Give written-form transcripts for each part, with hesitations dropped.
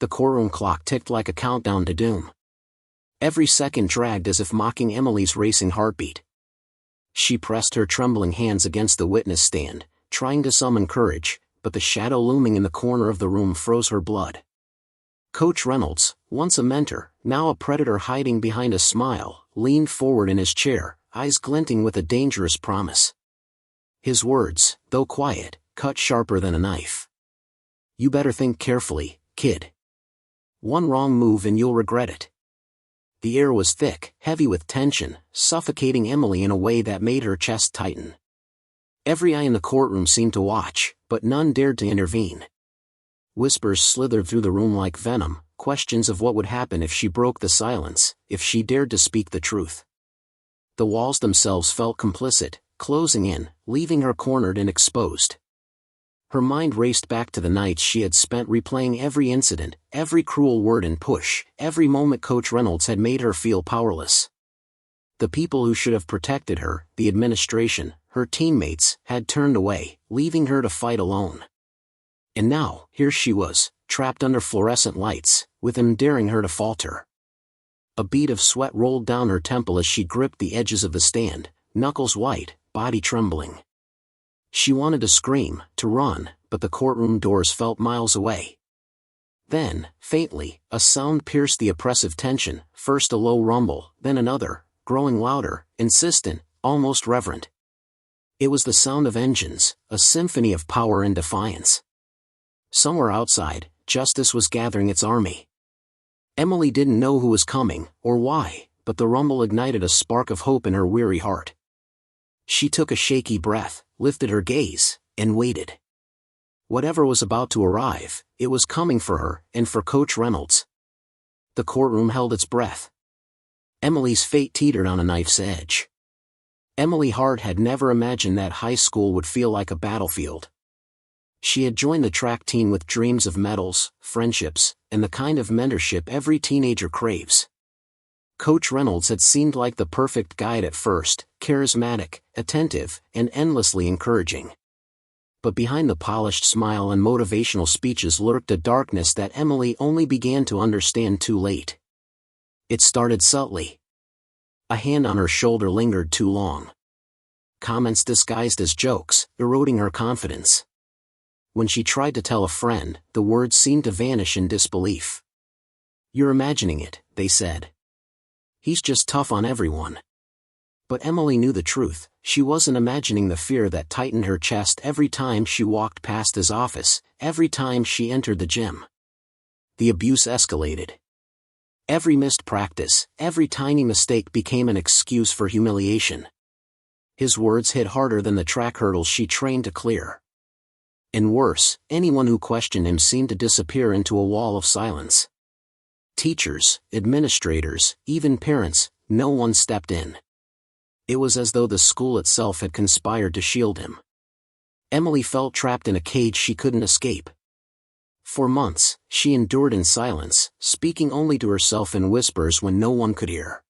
The courtroom clock ticked like a countdown to doom. Every second dragged as if mocking Emily's racing heartbeat. She pressed her trembling hands against the witness stand, trying to summon courage, but the shadow looming in the corner of the room froze her blood. Coach Reynolds, once a mentor, now a predator hiding behind a smile, leaned forward in his chair, eyes glinting with a dangerous promise. His words, though quiet, cut sharper than a knife. "You better think carefully, kid. One wrong move and you'll regret it." The air was thick, heavy with tension, suffocating Emily in a way that made her chest tighten. Every eye in the courtroom seemed to watch, but none dared to intervene. Whispers slithered through the room like venom, questions of what would happen if she broke the silence, if she dared to speak the truth. The walls themselves felt complicit, closing in, leaving her cornered and exposed. Her mind raced back to the nights she had spent replaying every incident, every cruel word and push, every moment Coach Reynolds had made her feel powerless. The people who should have protected her, the administration, her teammates, had turned away, leaving her to fight alone. And now, here she was, trapped under fluorescent lights, with him daring her to falter. A bead of sweat rolled down her temple as she gripped the edges of the stand, knuckles white, body trembling. She wanted to scream, to run, but the courtroom doors felt miles away. Then, faintly, a sound pierced the oppressive tension, first a low rumble, then another, growing louder, insistent, almost reverent. It was the sound of engines, a symphony of power and defiance. Somewhere outside, justice was gathering its army. Emily didn't know who was coming, or why, but the rumble ignited a spark of hope in her weary heart. She took a shaky breath, lifted her gaze, and waited. Whatever was about to arrive, it was coming for her, and for Coach Reynolds. The courtroom held its breath. Emily's fate teetered on a knife's edge. Emily Hart had never imagined that high school would feel like a battlefield. She had joined the track team with dreams of medals, friendships, and the kind of mentorship every teenager craves. Coach Reynolds had seemed like the perfect guide at first, charismatic, attentive, and endlessly encouraging. But behind the polished smile and motivational speeches lurked a darkness that Emily only began to understand too late. It started subtly. A hand on her shoulder lingered too long. Comments disguised as jokes, eroding her confidence. When she tried to tell a friend, the words seemed to vanish in disbelief. "You're imagining it," they said. "He's just tough on everyone." But Emily knew the truth. She wasn't imagining the fear that tightened her chest every time she walked past his office, every time she entered the gym. The abuse escalated. Every missed practice, every tiny mistake became an excuse for humiliation. His words hit harder than the track hurdles she trained to clear. And worse, anyone who questioned him seemed to disappear into a wall of silence. Teachers, administrators, even parents, no one stepped in. It was as though the school itself had conspired to shield him. Emily felt trapped in a cage she couldn't escape. For months, she endured in silence, speaking only to herself in whispers when no one could hear.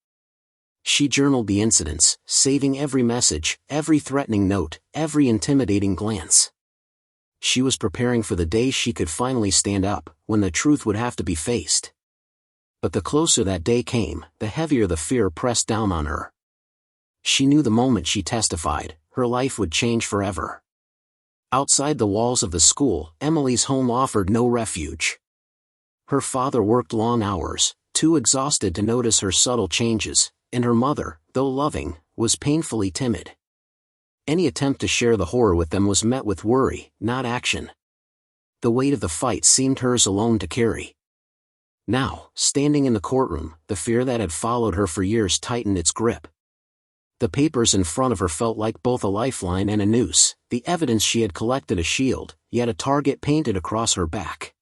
She journaled the incidents, saving every message, every threatening note, every intimidating glance. She was preparing for the day she could finally stand up, when the truth would have to be faced. But the closer that day came, the heavier the fear pressed down on her. She knew the moment she testified, her life would change forever. Outside the walls of the school, Emily's home offered no refuge. Her father worked long hours, too exhausted to notice her subtle changes, and her mother, though loving, was painfully timid. Any attempt to share the horror with them was met with worry, not action. The weight of the fight seemed hers alone to carry. Now, standing in the courtroom, the fear that had followed her for years tightened its grip. The papers in front of her felt like both a lifeline and a noose, the evidence she had collected a shield, yet a target painted across her back.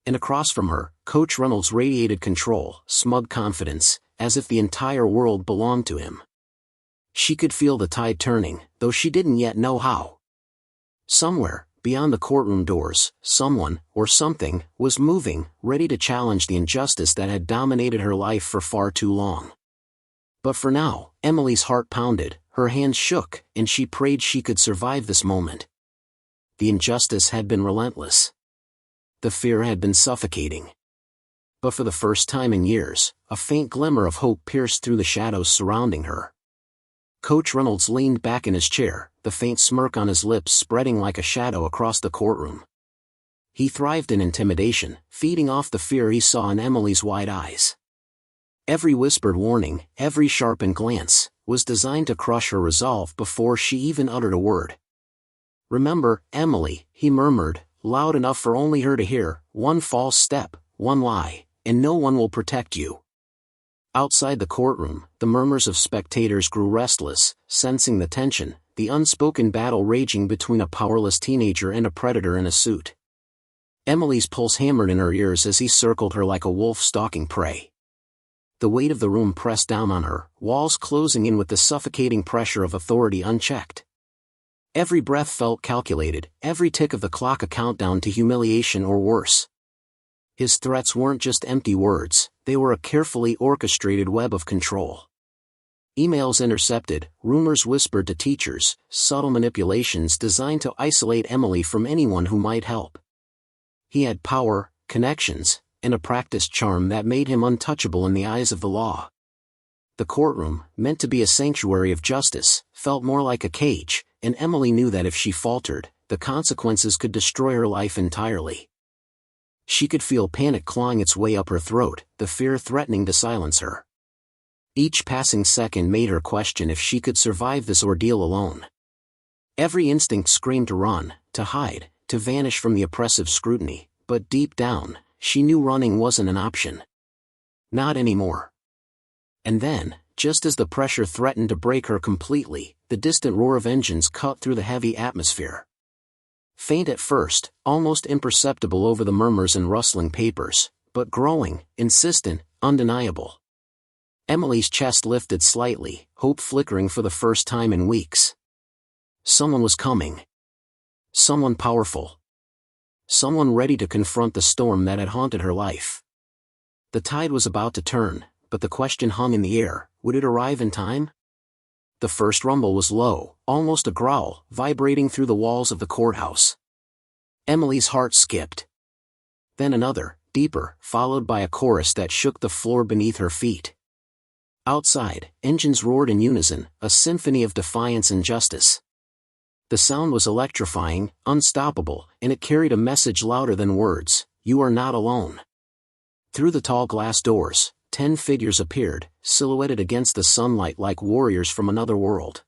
And across from her, Coach Reynolds radiated control, smug confidence, as if the entire world belonged to him. She could feel the tide turning, though she didn't yet know how. Somewhere, beyond the courtroom doors, someone, or something, was moving, ready to challenge the injustice that had dominated her life for far too long. But for now, Emily's heart pounded, her hands shook, and she prayed she could survive this moment. The injustice had been relentless. The fear had been suffocating. But for the first time in years, a faint glimmer of hope pierced through the shadows surrounding her. Coach Reynolds leaned back in his chair, the faint smirk on his lips spreading like a shadow across the courtroom. He thrived in intimidation, feeding off the fear he saw in Emily's wide eyes. Every whispered warning, every sharpened glance, was designed to crush her resolve before she even uttered a word. "Remember, Emily," he murmured, loud enough for only her to hear, "one false step, one lie, and no one will protect you." Outside the courtroom, the murmurs of spectators grew restless, sensing the tension, the unspoken battle raging between a powerless teenager and a predator in a suit. Emily's pulse hammered in her ears as he circled her like a wolf stalking prey. The weight of the room pressed down on her, walls closing in with the suffocating pressure of authority unchecked. Every breath felt calculated, every tick of the clock a countdown to humiliation or worse. His threats weren't just empty words, they were a carefully orchestrated web of control. Emails intercepted, rumors whispered to teachers, subtle manipulations designed to isolate Emily from anyone who might help. He had power, connections, and a practiced charm that made him untouchable in the eyes of the law. The courtroom, meant to be a sanctuary of justice, felt more like a cage, and Emily knew that if she faltered, the consequences could destroy her life entirely. She could feel panic clawing its way up her throat, the fear threatening to silence her. Each passing second made her question if she could survive this ordeal alone. Every instinct screamed to run, to hide, to vanish from the oppressive scrutiny, but deep down, she knew running wasn't an option. Not anymore. And then, just as the pressure threatened to break her completely, the distant roar of engines cut through the heavy atmosphere. Faint at first, almost imperceptible over the murmurs and rustling papers, but growing, insistent, undeniable. Emily's chest lifted slightly, hope flickering for the first time in weeks. Someone was coming. Someone powerful. Someone ready to confront the storm that had haunted her life. The tide was about to turn, but the question hung in the air, would it arrive in time? The first rumble was low, almost a growl, vibrating through the walls of the courthouse. Emily's heart skipped. Then another, deeper, followed by a chorus that shook the floor beneath her feet. Outside, engines roared in unison, a symphony of defiance and justice. The sound was electrifying, unstoppable, and it carried a message louder than words: you are not alone. Through the tall glass doors, 10 figures appeared, silhouetted against the sunlight like warriors from another world.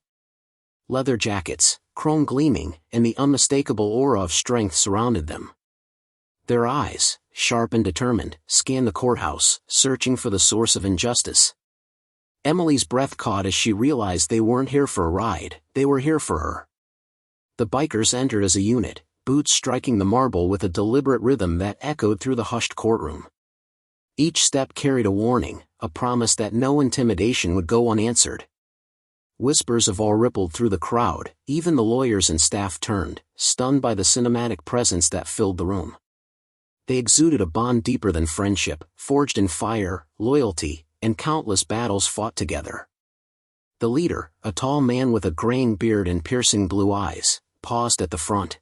Leather jackets, chrome gleaming, and the unmistakable aura of strength surrounded them. Their eyes, sharp and determined, scanned the courthouse, searching for the source of injustice. Emily's breath caught as she realized they weren't here for a ride, they were here for her. The bikers entered as a unit, boots striking the marble with a deliberate rhythm that echoed through the hushed courtroom. Each step carried a warning, a promise that no intimidation would go unanswered. Whispers of awe rippled through the crowd, even the lawyers and staff turned, stunned by the cinematic presence that filled the room. They exuded a bond deeper than friendship, forged in fire, loyalty, and countless battles fought together. The leader, a tall man with a graying beard and piercing blue eyes, paused at the front.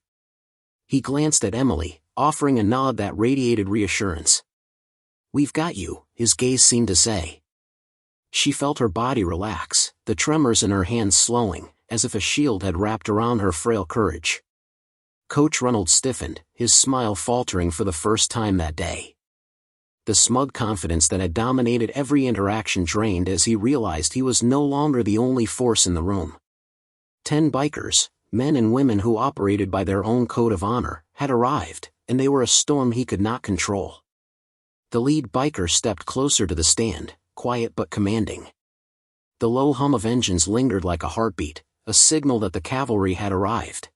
He glanced at Emily, offering a nod that radiated reassurance. "We've got you," his gaze seemed to say. She felt her body relax, the tremors in her hands slowing, as if a shield had wrapped around her frail courage. Coach Reynolds stiffened, his smile faltering for the first time that day. The smug confidence that had dominated every interaction drained as he realized he was no longer the only force in the room. 10 bikers, men and women who operated by their own code of honor, had arrived, and they were a storm he could not control. The lead biker stepped closer to the stand, quiet but commanding. The low hum of engines lingered like a heartbeat, a signal that the cavalry had arrived.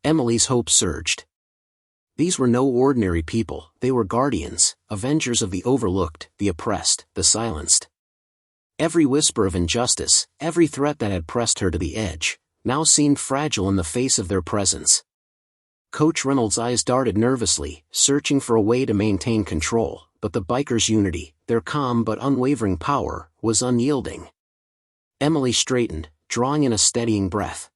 Emily's hope surged. These were no ordinary people, they were guardians, avengers of the overlooked, the oppressed, the silenced. Every whisper of injustice, every threat that had pressed her to the edge, now seemed fragile in the face of their presence. Coach Reynolds' eyes darted nervously, searching for a way to maintain control, but the bikers' unity, their calm but unwavering power, was unyielding. Emily straightened, drawing in a steadying breath.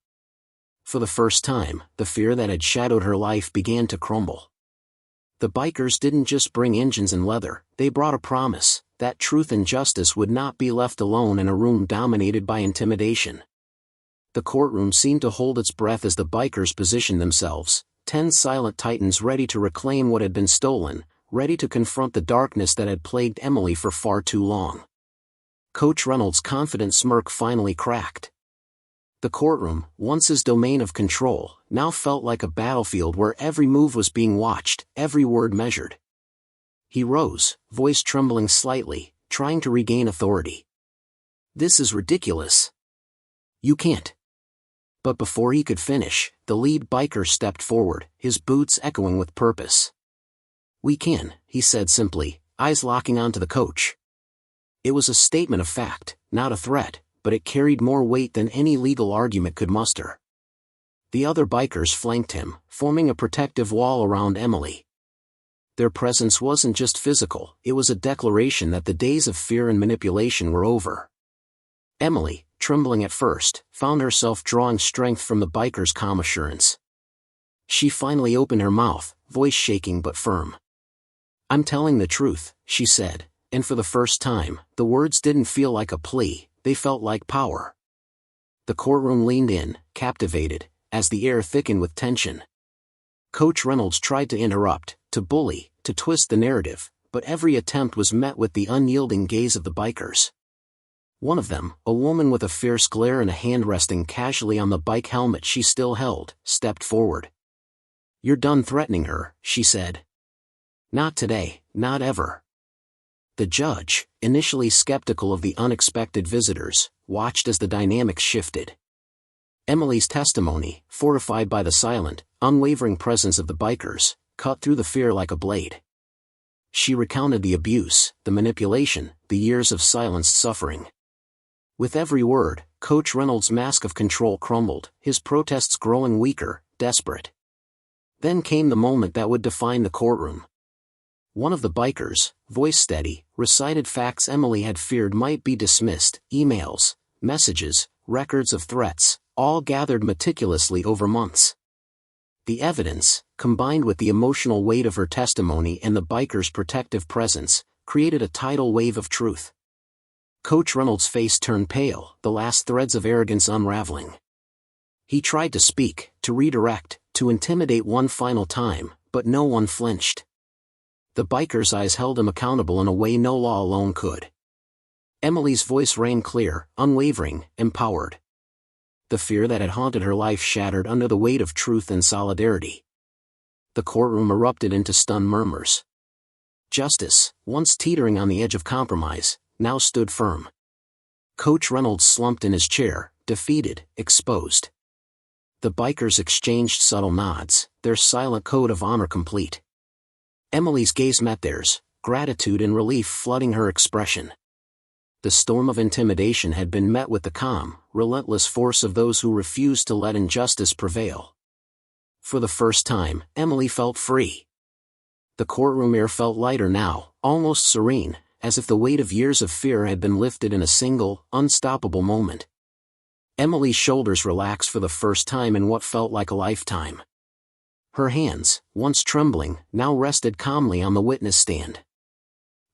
For the first time, the fear that had shadowed her life began to crumble. The bikers didn't just bring engines and leather, they brought a promise that truth and justice would not be left alone in a room dominated by intimidation. The courtroom seemed to hold its breath as the bikers positioned themselves, 10 silent titans ready to reclaim what had been stolen, ready to confront the darkness that had plagued Emily for far too long. Coach Reynolds' confident smirk finally cracked. The courtroom, once his domain of control, now felt like a battlefield where every move was being watched, every word measured. He rose, voice trembling slightly, trying to regain authority. "This is ridiculous. You can't." But before he could finish, the lead biker stepped forward, his boots echoing with purpose. "We can," he said simply, eyes locking onto the coach. It was a statement of fact, not a threat, but it carried more weight than any legal argument could muster. The other bikers flanked him, forming a protective wall around Emily. Their presence wasn't just physical, it was a declaration that the days of fear and manipulation were over. Emily, trembling at first, found herself drawing strength from the biker's calm assurance. She finally opened her mouth, voice shaking but firm. "I'm telling the truth," she said, and for the first time, the words didn't feel like a plea, they felt like power. The courtroom leaned in, captivated, as the air thickened with tension. Coach Reynolds tried to interrupt, to bully, to twist the narrative, but every attempt was met with the unyielding gaze of the bikers. One of them, a woman with a fierce glare and a hand resting casually on the bike helmet she still held, stepped forward. "You're done threatening her," she said. "Not today, not ever." The judge, initially skeptical of the unexpected visitors, watched as the dynamics shifted. Emily's testimony, fortified by the silent, unwavering presence of the bikers, cut through the fear like a blade. She recounted the abuse, the manipulation, the years of silenced suffering. With every word, Coach Reynolds' mask of control crumbled, his protests growing weaker, desperate. Then came the moment that would define the courtroom. One of the bikers, voice steady, recited facts Emily had feared might be dismissed, emails, messages, records of threats, all gathered meticulously over months. The evidence, combined with the emotional weight of her testimony and the biker's protective presence, created a tidal wave of truth. Coach Reynolds' face turned pale, the last threads of arrogance unraveling. He tried to speak, to redirect, to intimidate one final time, but no one flinched. The biker's eyes held him accountable in a way no law alone could. Emily's voice rang clear, unwavering, empowered. The fear that had haunted her life shattered under the weight of truth and solidarity. The courtroom erupted into stunned murmurs. Justice, once teetering on the edge of compromise, now stood firm. Coach Reynolds slumped in his chair, defeated, exposed. The bikers exchanged subtle nods, their silent code of honor complete. Emily's gaze met theirs, gratitude and relief flooding her expression. The storm of intimidation had been met with the calm, relentless force of those who refused to let injustice prevail. For the first time, Emily felt free. The courtroom air felt lighter now, almost serene, as if the weight of years of fear had been lifted in a single, unstoppable moment. Emily's shoulders relaxed for the first time in what felt like a lifetime. Her hands, once trembling, now rested calmly on the witness stand.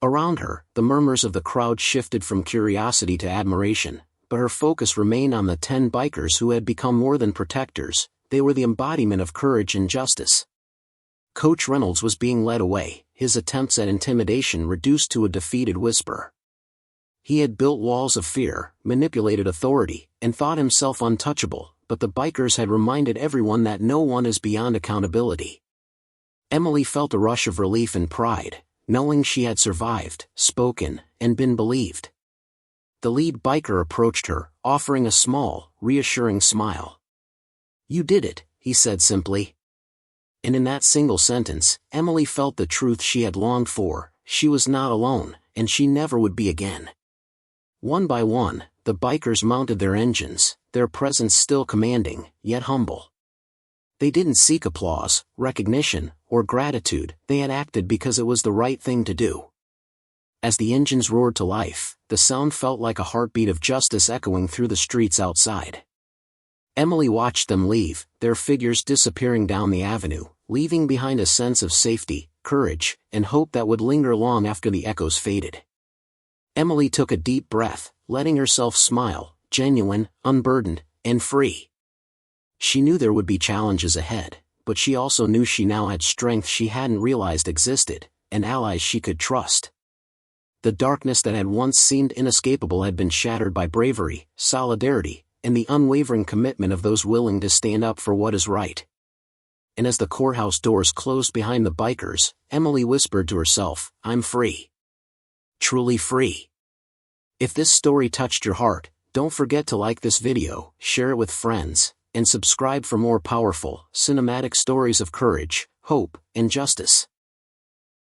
Around her, the murmurs of the crowd shifted from curiosity to admiration, but her focus remained on the 10 bikers who had become more than protectors, they were the embodiment of courage and justice. Coach Reynolds was being led away, his attempts at intimidation reduced to a defeated whisper. He had built walls of fear, manipulated authority, and thought himself untouchable, but the bikers had reminded everyone that no one is beyond accountability. Emily felt a rush of relief and pride, knowing she had survived, spoken, and been believed. The lead biker approached her, offering a small, reassuring smile. "You did it," he said simply. And in that single sentence, Emily felt the truth she had longed for: she was not alone, and she never would be again. One by one, the bikers mounted their engines, their presence still commanding, yet humble. They didn't seek applause, recognition, or gratitude, they had acted because it was the right thing to do. As the engines roared to life, the sound felt like a heartbeat of justice echoing through the streets outside. Emily watched them leave, their figures disappearing down the avenue, leaving behind a sense of safety, courage, and hope that would linger long after the echoes faded. Emily took a deep breath, letting herself smile, genuine, unburdened, and free. She knew there would be challenges ahead, but she also knew she now had strength she hadn't realized existed, and allies she could trust. The darkness that had once seemed inescapable had been shattered by bravery, solidarity, and the unwavering commitment of those willing to stand up for what is right. And as the courthouse doors closed behind the bikers, Emily whispered to herself, "I'm free. Truly free." If this story touched your heart, don't forget to like this video, share it with friends, and subscribe for more powerful, cinematic stories of courage, hope, and justice.